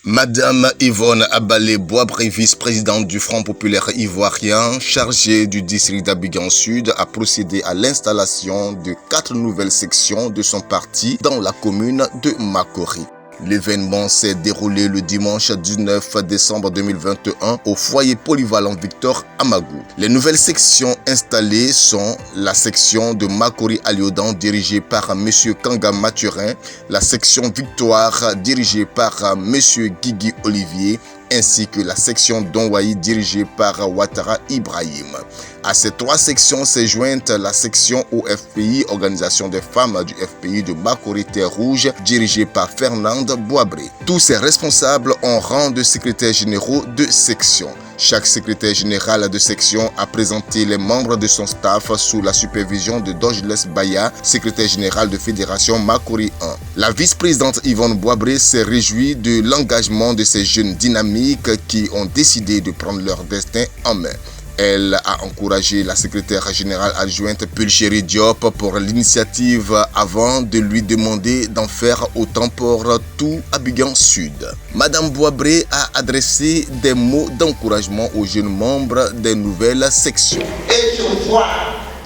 Madame Yvonne Abalé-Boabré, vice-présidente du Front populaire ivoirien, chargée du district d'Abidjan Sud, a procédé à l'installation de 4 nouvelles sections de son parti dans la commune de Makori. L'événement s'est déroulé le dimanche 19 décembre 2021 au foyer polyvalent Victor Amagou. Les nouvelles sections installées sont la section de Makori-Aliodan dirigée par M. Kanga Mathurin, la section Victoire dirigée par M. Guigui Olivier, ainsi que la section d'Onwaï dirigée par Ouattara Ibrahim. À ces 3 sections s'est jointe la section OFPI, Organisation des femmes du FPI de Makori Terre Rouge, dirigée par Fernande Boabré. Tous ces responsables ont rang de secrétaires généraux de section. Chaque secrétaire général de section a présenté les membres de son staff sous la supervision de Dogeles Baya, secrétaire général de Fédération Makori 1. La vice-présidente Yvonne Boabré s'est réjouie de l'engagement de ces jeunes dynamiques qui ont décidé de prendre leur destin en main. Elle a encouragé la secrétaire générale adjointe Pulchéri Diop pour l'initiative avant de lui demander d'en faire autant pour tout Abidjan Sud. Madame Boabré a adressé des mots d'encouragement aux jeunes membres des nouvelles sections. Et je vois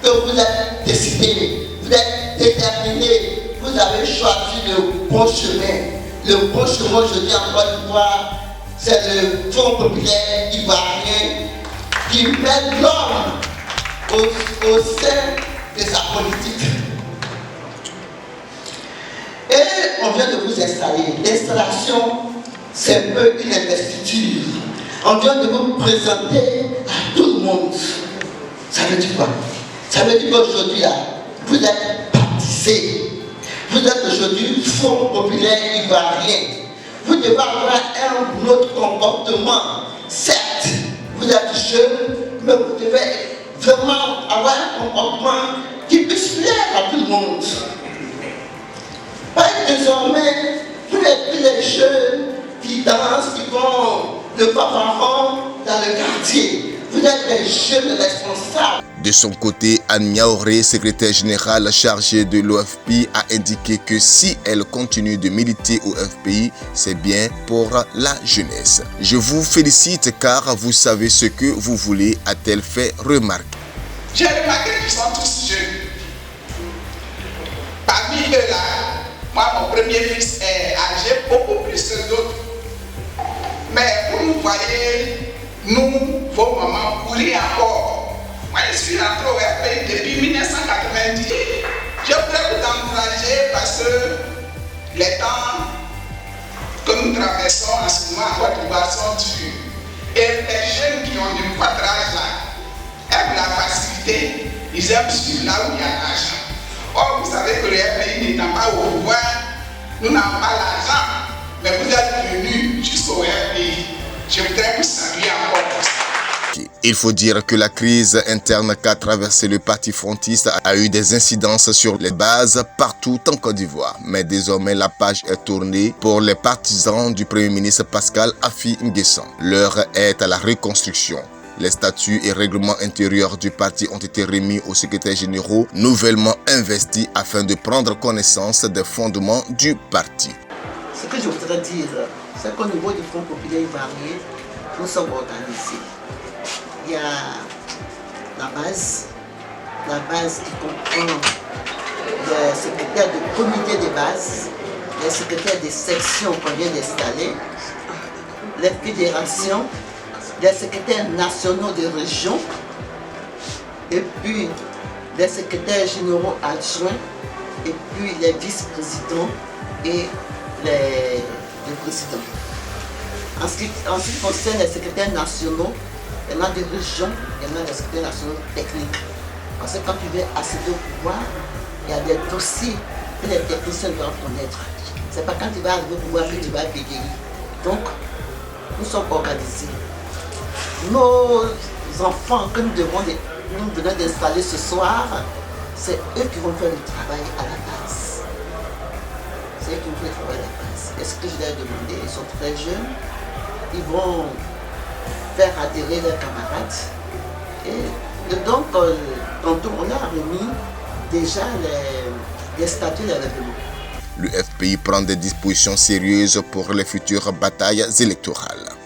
que vous êtes décidés, vous êtes déterminés, vous avez choisi le bon chemin. Le bon chemin, je dis encore une fois, c'est le Front populaire ivoirien qui met l'homme au sein de sa politique. Et on vient de vous installer. L'installation, c'est un peu une investiture. On vient de vous présenter à tout le monde. Ça veut dire quoi? Ça veut dire qu'aujourd'hui, vous êtes baptisés. Vous êtes aujourd'hui Front populaire ivoirien. Vous devez avoir un autre comportement. Certes, vous êtes jeune, mais vous devez vraiment avoir un comportement qui puisse plaire à tout le monde. Pas désormais, vous n'êtes plus les jeunes qui dansent, qui vont de fanfaron dans le quartier. Vous êtes les jeunes responsables. De son côté, Anne Niaoré, secrétaire générale chargée de l'OFPI, a indiqué que si elle continue de militer au FPI, c'est bien pour la jeunesse. Je vous félicite car vous savez ce que vous voulez, a-t-elle fait remarquer. J'ai remarqué qu'ils sont tous jeunes. Parmi eux là, moi mon premier fils est âgé beaucoup plus que d'autres. Mais vous nous voyez, nous, vos mamans, courir encore. Moi, je suis rentré au FPI depuis 1990. Je voudrais vous encourager parce que les temps que nous traversons en ce moment à Côte d'Ivoire sont durs. Et les jeunes qui ont du quadrage là aiment la facilité, ils aiment suivre là où il y a l'argent. Or, vous savez que le FPI n'étant pas au pouvoir, nous n'avons pas l'argent. Mais vous êtes venus jusqu'au FPI. Je voudrais vous saluer encore pour ça. Il faut dire que la crise interne qu'a traversé le parti frontiste a eu des incidences sur les bases partout en Côte d'Ivoire. Mais désormais, la page est tournée pour les partisans du Premier ministre Pascal Affi N'Guessan. L'heure est à la reconstruction. Les statuts et règlements intérieurs du parti ont été remis aux secrétaires généraux nouvellement investis afin de prendre connaissance des fondements du parti. Ce que je voudrais dire, c'est qu'au niveau du Front populaire ivoirien, nous sommes organisés. Il y a la base qui comprend les secrétaires de comité de base, les secrétaires des sections qu'on vient d'installer, les fédérations, les secrétaires nationaux de région, et puis les secrétaires généraux adjoints, et puis les vice-présidents et les présidents. En ce qui concerne les secrétaires nationaux, il y en a des régions, il y en a des secrétaires nationaux techniques. Parce que quand tu veux accéder au pouvoir, il y a des dossiers que les techniciens doivent connaître. C'est pas quand tu vas arriver au pouvoir que tu vas bégayer. Donc, nous sommes organisés. Nos enfants que nous venons d'installer ce soir, c'est eux qui vont faire le travail à la base. C'est eux qui vont faire le travail à la base. Et ce que je leur ai demandé, ils sont très jeunes, ils vont faire adhérer leurs camarades. Et donc, tantôt, on a remis déjà les statuts de règlement. Le FPI prend des dispositions sérieuses pour les futures batailles électorales.